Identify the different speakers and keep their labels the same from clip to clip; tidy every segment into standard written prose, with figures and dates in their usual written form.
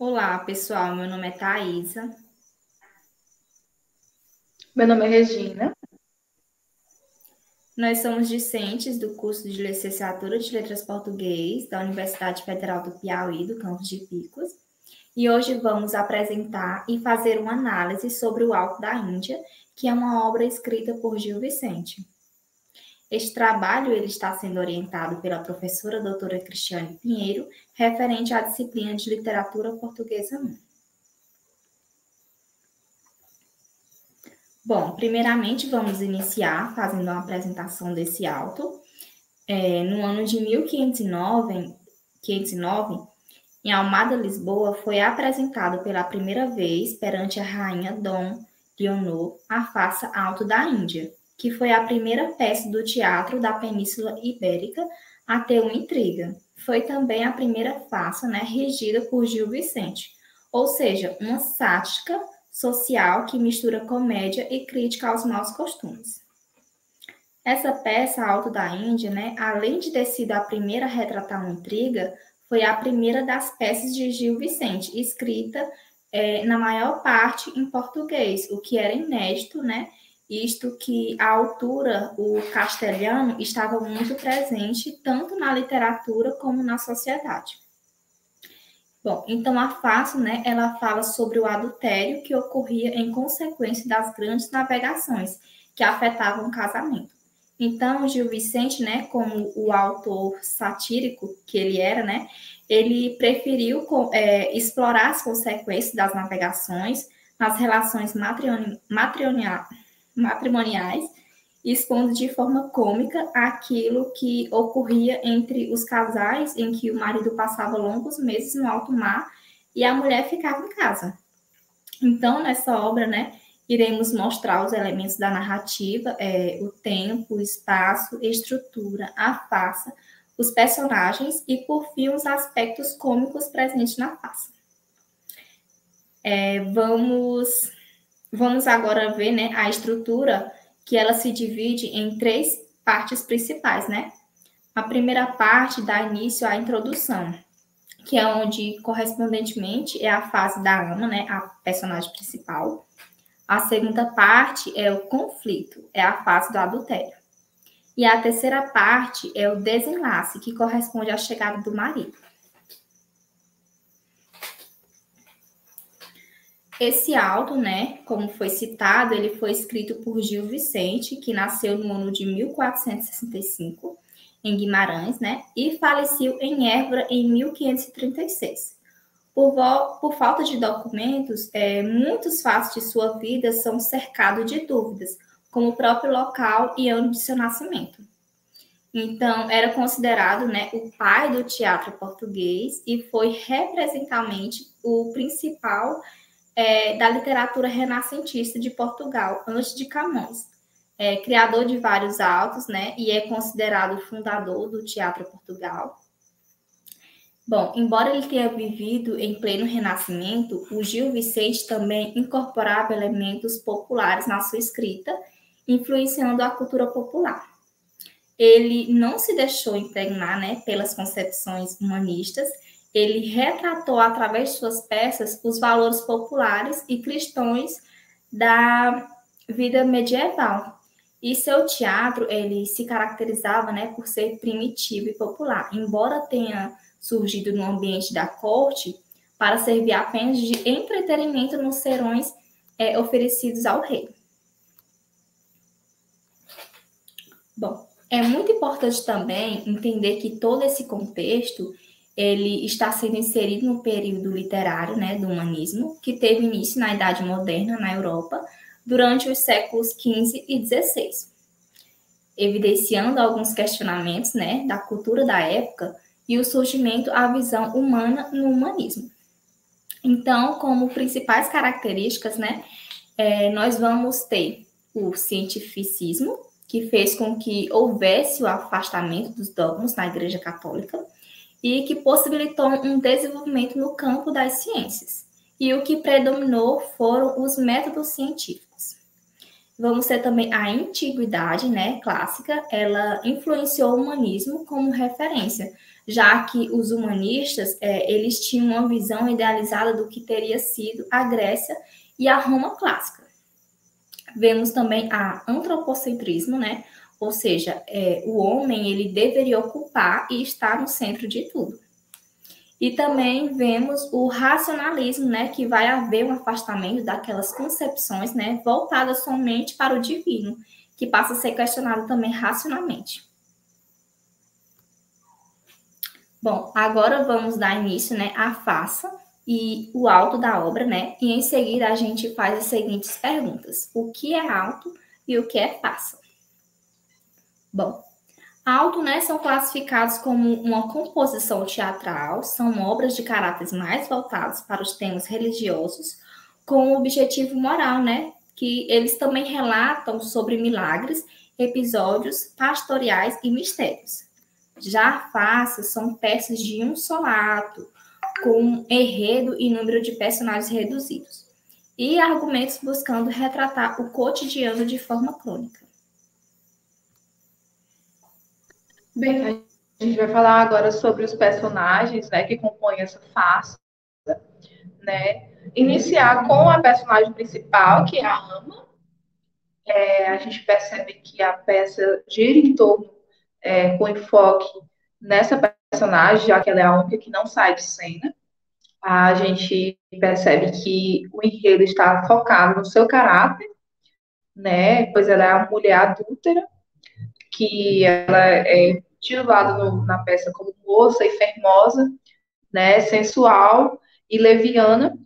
Speaker 1: Olá, pessoal. Meu nome é Thaisa.
Speaker 2: Meu nome é Regina.
Speaker 1: Nós somos discentes do curso de Licenciatura de Letras Português da Universidade Federal do Piauí, do campus de Picos. E hoje vamos apresentar e fazer uma análise sobre o Alto da Índia, que é uma obra escrita por Gil Vicente. Este trabalho ele está sendo orientado pela professora doutora Cristiane Pinheiro, referente à disciplina de Literatura Portuguesa 1. Bom, primeiramente vamos iniciar fazendo uma apresentação desse auto. No ano de 1509, em Almada, Lisboa, foi apresentado pela primeira vez perante a rainha Dom Leonor a Farsa Alto da Índia, que foi a primeira peça do teatro da Península Ibérica a ter uma intriga. Foi também a primeira farsa, regida por Gil Vicente, ou seja, uma sátira social que mistura comédia e crítica aos maus costumes. Essa peça, Alto da Índia, além de ter sido a primeira a retratar uma intriga, foi a primeira das peças de Gil Vicente, escrita na maior parte em português, o que era inédito, isto que à altura o castelhano estava muito presente tanto na literatura como na sociedade. Bom, então a farsa, ela fala sobre o adultério que ocorria em consequência das grandes navegações que afetavam o casamento. Então, Gil Vicente, como o autor satírico que ele era, ele preferiu explorar as consequências das navegações nas relações matrimoniais, expondo de forma cômica aquilo que ocorria entre os casais em que o marido passava longos meses no alto mar e a mulher ficava em casa. Então, nessa obra, iremos mostrar os elementos da narrativa, o tempo, o espaço, a estrutura, a farsa, os personagens e, por fim, os aspectos cômicos presentes na farsa. Vamos agora ver, a estrutura que ela se divide em três partes principais, A primeira parte dá início à introdução, que é onde, correspondentemente, é a fase da Ama, a personagem principal. A segunda parte é o conflito, é a fase do adultério. E a terceira parte é o desenlace, que corresponde à chegada do marido. Esse auto, como foi citado, ele foi escrito por Gil Vicente, que nasceu no ano de 1465, em Guimarães, e faleceu em Évora em 1536. Por falta de documentos, muitos fatos de sua vida são cercados de dúvidas, como o próprio local e ano de seu nascimento. Então, era considerado o pai do teatro português e foi representalmente o principal da literatura renascentista de Portugal, antes de Camões. Criador de vários autos, e é considerado o fundador do Teatro Portugal. Bom, embora ele tenha vivido em pleno Renascimento, o Gil Vicente também incorporava elementos populares na sua escrita, influenciando a cultura popular. Ele não se deixou impregnar, pelas concepções humanistas, ele retratou através de suas peças os valores populares e cristãos da vida medieval. E seu teatro, ele se caracterizava, por ser primitivo e popular, embora tenha surgido no ambiente da corte para servir apenas de entretenimento nos serões oferecidos ao rei. Bom, é muito importante também entender que todo esse contexto ele está sendo inserido no período literário, do humanismo, que teve início na Idade Moderna na Europa durante os séculos XV e XVI, evidenciando alguns questionamentos, da cultura da época e o surgimento da visão humana no humanismo. Então, como principais características, nós vamos ter o cientificismo, que fez com que houvesse o afastamento dos dogmas na Igreja Católica e que possibilitou um desenvolvimento no campo das ciências. E o que predominou foram os métodos científicos. Vamos ter também a antiguidade, clássica, ela influenciou o humanismo como referência, já que os humanistas, eles tinham uma visão idealizada do que teria sido a Grécia e a Roma clássica. Vemos também a antropocentrismo, né? Ou seja, o homem ele deveria ocupar e estar no centro de tudo. E também vemos o racionalismo, né, que vai haver um afastamento daquelas concepções, né, voltadas somente para o divino, que passa a ser questionado também racionalmente. Bom, agora vamos dar início, né, à farsa e o auto da obra, né, e em seguida a gente faz as seguintes perguntas: o que é auto e o que é farsa? Bom, auto, né, são classificados como uma composição teatral, são obras de caráteres mais voltados para os temas religiosos, com o objetivo moral, né, que eles também relatam sobre milagres, episódios pastoriais e mistérios. Já farsas são peças de um só ato, com enredo e número de personagens reduzidos, e argumentos buscando retratar o cotidiano de forma crônica.
Speaker 2: Bem, a gente vai falar agora sobre os personagens, né, que compõem essa farsa, né? Iniciar com a personagem principal, que é a Ama. A gente percebe que a peça gira em torno, com enfoque nessa personagem, já que ela é a única que não sai de cena. A gente percebe que o enredo está focado no seu caráter, né? Pois ela é uma mulher adúltera, que ela é titulada na peça como moça e fermosa, né? Sensual e leviana,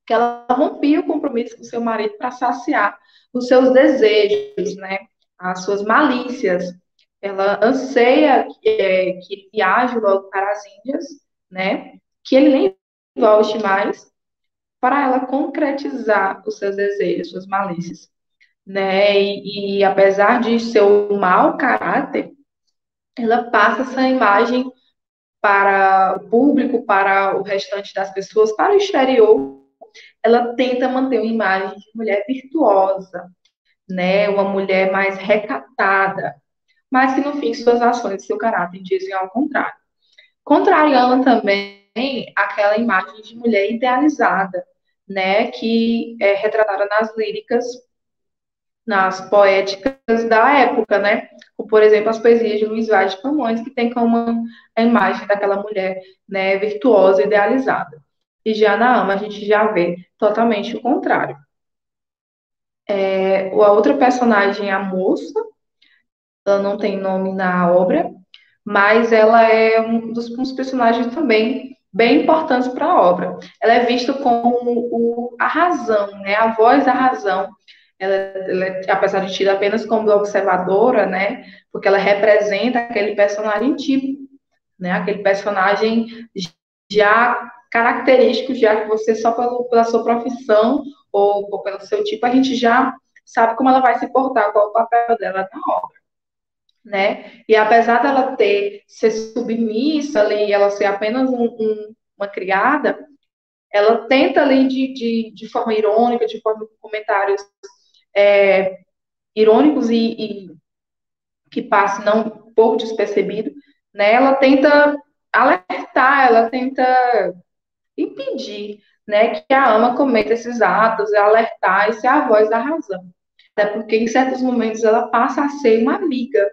Speaker 2: que ela rompia o compromisso com seu marido para saciar os seus desejos, né? As suas malícias. Ela anseia que ele viaje logo para as Índias, né? Que ele nem volte mais, para ela concretizar os seus desejos, suas malícias, né? E apesar de seu mau caráter, ela passa essa imagem para o público, para o restante das pessoas, para o exterior. Ela tenta manter uma imagem de mulher virtuosa, né? Uma mulher mais recatada, mas que no fim suas ações e seu caráter dizem ao contrário. Contrariando também aquela imagem de mulher idealizada, né? Que é retratada nas líricas, nas poéticas da época, né? Como, por exemplo, as poesias de Luís Vaz de Camões, que tem como a imagem daquela mulher, né, virtuosa, idealizada. E já na Ama a gente já vê totalmente o contrário. A outra personagem é a moça, ela não tem nome na obra, mas ela é um dos personagens também bem importantes para a obra. Ela é vista como a razão, né, a voz da razão. Apesar de tida apenas como observadora, né, porque ela representa aquele personagem tipo, né, aquele personagem já característico, já que você só pela sua profissão ou pelo seu tipo, a gente já sabe como ela vai se portar, qual é o papel dela na obra, né? E apesar dela ser submissa ali, ela ser apenas uma criada, ela tenta ali de forma irônica, de forma com comentários irônicos e que passe não um pouco despercebido, né? Ela tenta alertar, ela tenta impedir, né, que a ama cometa esses atos, alertar e ser a voz da razão. Até porque em certos momentos ela passa a ser uma amiga,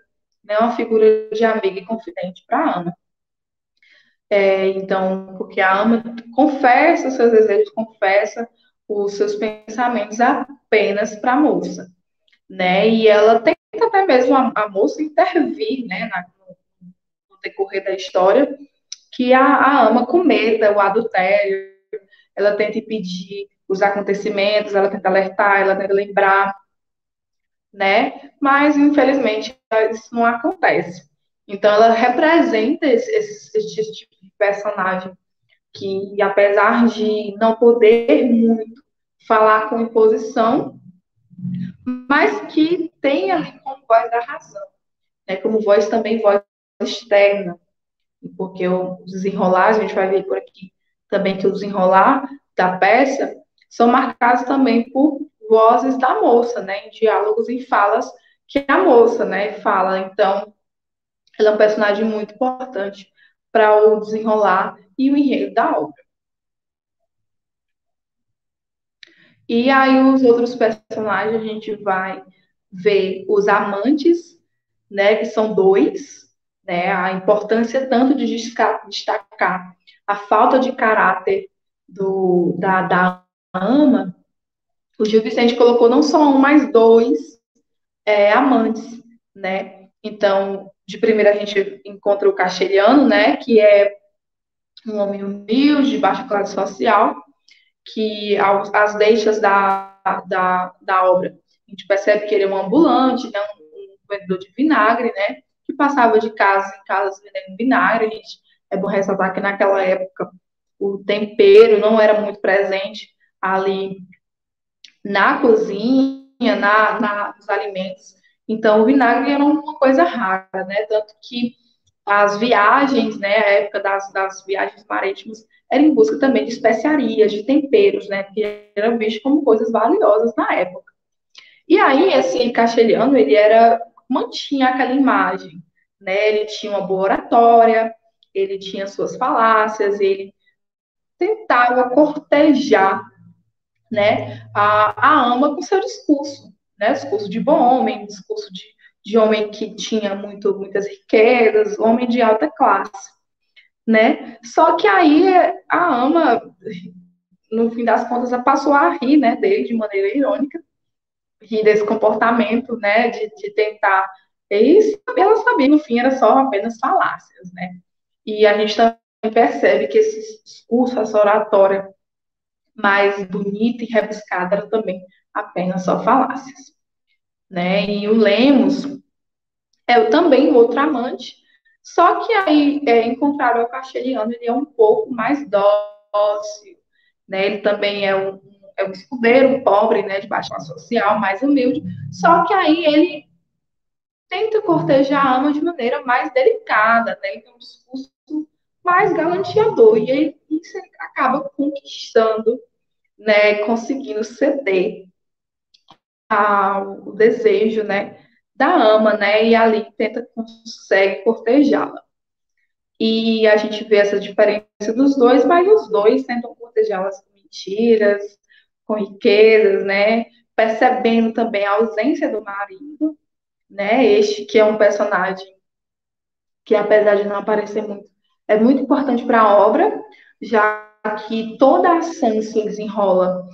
Speaker 2: né, uma figura de amiga e confidente para a ama. Então, porque a ama confessa os seus desejos, confessa os seus pensamentos apenas para a moça, né? E ela tenta até mesmo a moça intervir, né, no decorrer da história, que a ama cometa o adultério, ela tenta impedir os acontecimentos, ela tenta alertar, ela tenta lembrar, né? Mas, infelizmente, isso não acontece. Então, ela representa esse tipo de personagem que, apesar de não poder muito falar com imposição, mas que tem ali como voz da razão, né? Como voz também, voz externa, porque o desenrolar, a gente vai ver por aqui também que o desenrolar da peça são marcados também por vozes da moça, né, em diálogos e falas que a moça, né, fala. Então, ela é um personagem muito importante para o desenrolar e o enredo da obra. E aí os outros personagens a gente vai ver os amantes, né, que são dois, né, a importância tanto de destacar a falta de caráter da ama. O Gil Vicente colocou não só um, mas dois amantes, né? Então, de primeira a gente encontra o Castelhano, né, que é um homem humilde, de baixa classe social, que às deixas da obra, a gente percebe que ele é um ambulante, né, um vendedor de vinagre, né, que passava de casa em casa vendendo vinagre. É bom ressaltar que naquela época o tempero não era muito presente ali na cozinha, nos alimentos. Então, o vinagre era uma coisa rara, né? Tanto que as viagens, né, a época das viagens marítimas, era em busca também de especiarias, de temperos, né, que eram vistos como coisas valiosas na época. E aí, esse castelhano, mantinha aquela imagem, né, ele tinha uma boa oratória, ele tinha suas falácias, ele tentava cortejar, né, a ama com seu discurso, né, discurso de bom homem, discurso de homem que tinha muitas riquezas, homem de alta classe, né? Só que aí a ama, no fim das contas, ela passou a rir, né, dele de maneira irônica, rir desse comportamento, né, de tentar. E ela sabia, no fim, era só apenas falácias, né? E a gente também percebe que esse discurso, essa oratória mais bonita e rebuscada era também apenas só falácias, né? E o Lemos também um outro amante, só que aí, em contrário ao castelhano, ele é um pouco mais dócil, né? Ele também é um escudeiro, um pobre, né, de baixa classe social, mais humilde, só que aí ele tenta cortejar a ama de maneira mais delicada, né? Ele tem um discurso mais galanteador, e aí isso ele acaba conquistando, né, conseguindo ceder ao desejo, né, da ama, né, e ali consegue cortejá-la. E a gente vê essa diferença dos dois, mas os dois tentam cortejá-las com mentiras, com riquezas, né, percebendo também a ausência do marido, né, este que é um personagem que, apesar de não aparecer muito, é muito importante para a obra, já que toda a ação se desenrola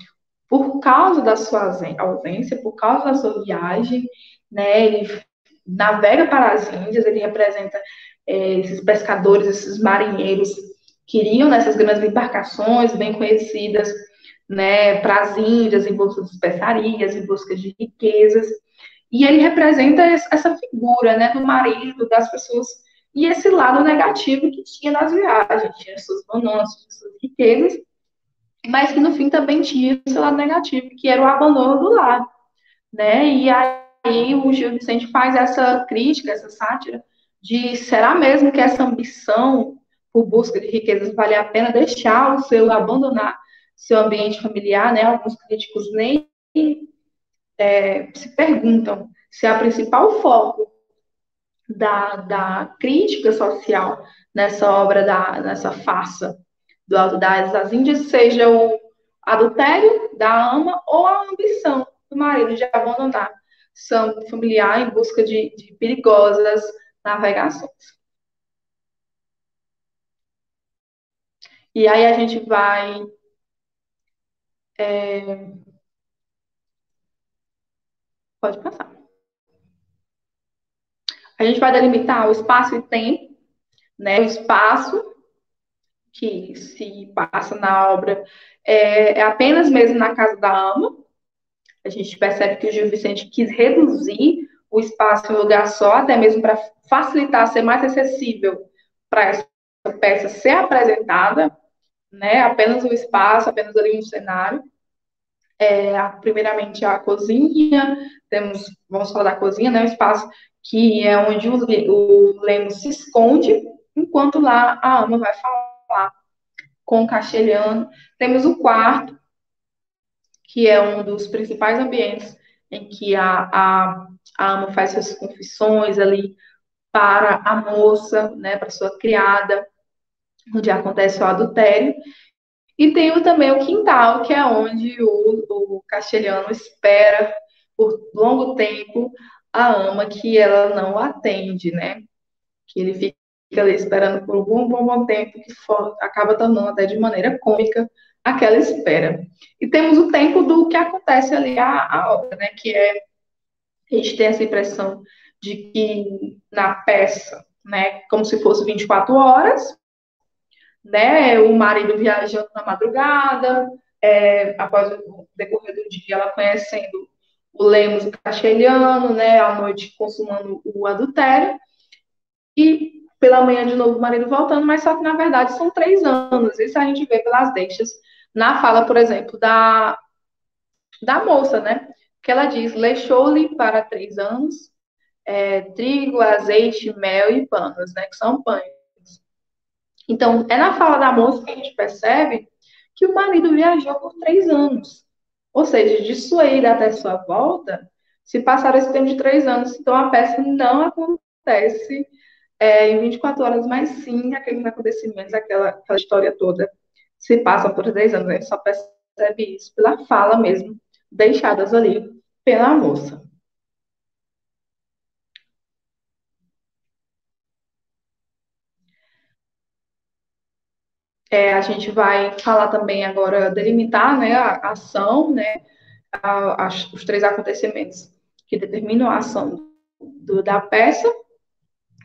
Speaker 2: por causa da sua ausência, por causa da sua viagem, né? Ele navega para as Índias, ele representa esses pescadores, esses marinheiros que iriam nessas grandes embarcações bem conhecidas, né, para as Índias em busca de especiarias, em busca de riquezas. E ele representa essa figura, né, do marido, das pessoas, e esse lado negativo que tinha nas viagens, tinha suas bonanças, suas riquezas, mas que no fim também tinha esse lado negativo, que era o abandono do lar, né? E aí o Gil Vicente faz essa crítica, essa sátira, de será mesmo que essa ambição por busca de riquezas vale a pena deixar abandonar seu ambiente familiar, né? Alguns críticos nem se perguntam se a principal foco da crítica social nessa obra, nessa farsa do Alto das Índias, seja o adultério da ama ou a ambição do marido de abandonar seu familiar em busca de perigosas navegações. E aí a gente vai pode passar. A gente vai delimitar o espaço e tempo, né? O espaço que se passa na obra é apenas mesmo na casa da ama. A gente percebe que o Gil Vicente quis reduzir o espaço em um lugar só, até mesmo para facilitar, ser mais acessível para essa peça ser apresentada, né? Apenas o espaço, apenas ali um cenário. Primeiramente a cozinha, vamos falar da cozinha, né? O espaço que é onde o Lemos se esconde, enquanto lá a ama vai falar com o castelhano. Temos o quarto, que é um dos principais ambientes em que a ama faz suas confissões ali para a moça, né, para sua criada. onde acontece o adultério. E tem também o quintal, que é onde o castelhano espera por longo tempo a ama que ela não atende, né? Que ele fica ali esperando por um bom tempo, que acaba tornando até de maneira cômica aquela espera. E temos o tempo do que acontece ali a obra, né? Que é, a gente tem essa impressão de que na peça, né, como se fosse 24 horas, né? O marido viajando na madrugada, após o decorrer do dia, ela conhecendo o Lemos, o castelhano, né? À noite consumando o adultério, e pela manhã de novo o marido voltando, mas só que na verdade são 3 anos. Isso a gente vê pelas deixas na fala, por exemplo, da moça, né? Que ela diz: Leixou-lhe para 3 anos trigo, azeite, mel e panos, né? Que são pães. Então, é na fala da moça que a gente percebe que o marido viajou por 3 anos. Ou seja, de sua ida até sua volta, se passaram esse tempo de 3 anos. Então, a peça não acontece em 24 horas, mas sim aqueles acontecimentos, aquela história toda se passa por 3 anos. A gente só percebe isso pela fala mesmo, deixadas ali pela moça. A gente vai falar também agora, delimitar, né, a ação, né, os 3 acontecimentos que determinam a ação da peça,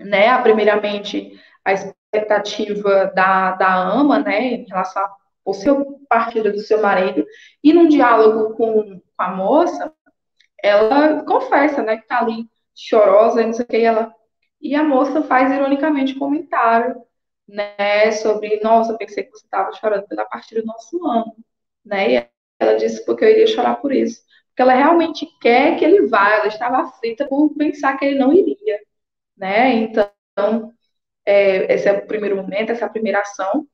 Speaker 2: né? Primeiramente, a expectativa da ama, né, em relação ao possível partida do seu marido, e num diálogo com a moça, ela confessa, né, que tá ali chorosa, e não sei o que, e a moça faz ironicamente um comentário, né, sobre, nossa, pensei que você estava chorando pela partida do nosso amo, né, e ela disse porque eu iria chorar por isso, porque ela realmente quer que ele vá, ela estava aflita por pensar que ele não iria, né, então, esse é o primeiro momento, essa é a primeira ação.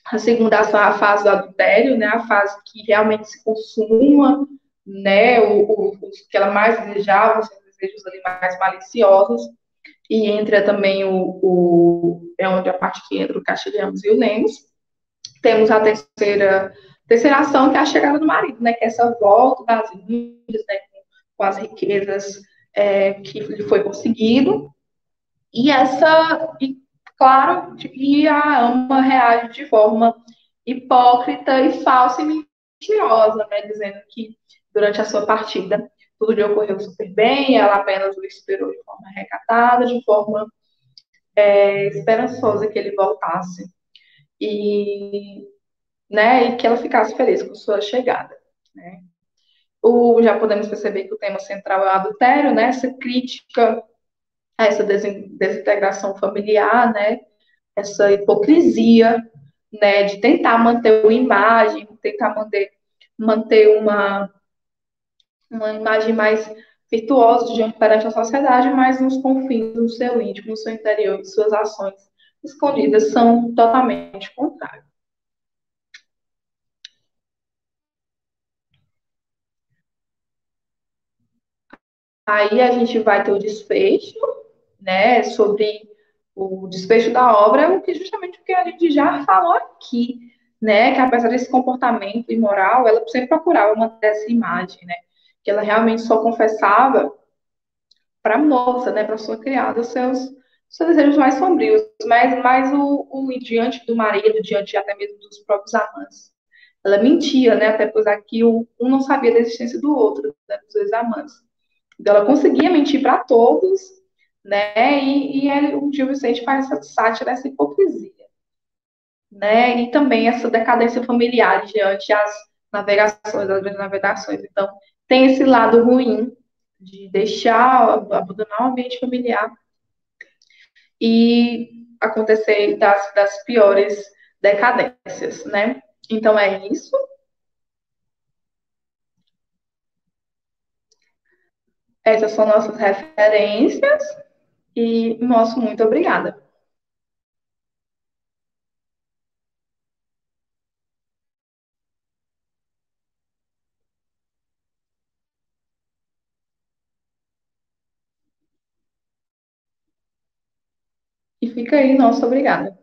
Speaker 2: A segunda ação é a fase do adultério, né, a fase que realmente se consuma, né, os que ela mais desejava, os desejos ali mais maliciosos, e entra também é onde a parte que entra o Castilhamos e o Lemos. Temos a terceira ação, que é a chegada do marido, né, que é essa volta das índias, né, com as riquezas que lhe foi conseguido, e claro, e a ama reage de forma hipócrita e falsa e mentirosa, né, dizendo que durante a sua partida tudo lhe ocorreu super bem, ela apenas o esperou de forma recatada, de forma esperançosa que ele voltasse e, né, e que ela ficasse feliz com sua chegada, né. Já podemos perceber que o tema central é o adultério, né, essa crítica a essa desintegração familiar, né, essa hipocrisia, né, de tentar manter uma imagem, tentar manter uma imagem mais virtuosa diante perante a sociedade, mas nos confins do seu íntimo, no seu interior, de suas ações escondidas são totalmente contrárias. Aí a gente vai ter o desfecho, né, sobre o desfecho da obra, o que justamente o que a gente já falou aqui, né, que apesar desse comportamento imoral, ela sempre procurava manter essa imagem, né, que ela realmente só confessava para a moça, né, para sua criada, seus desejos mais sombrios, mas diante do marido, diante até mesmo dos próprios amantes. Ela mentia, né, até pois aqui um não sabia da existência do outro, né, dos dois amantes. Então, ela conseguia mentir para todos, né? O Gil Vicente faz essa sátira, essa hipocrisia, né? E também essa decadência familiar diante as navegações, as grandes navegações. Então, tem esse lado ruim de deixar, abandonar o ambiente familiar e acontecer das piores decadências, né? Então, é isso. Essas são nossas referências e nosso muito obrigada. E fica aí, nosso obrigada.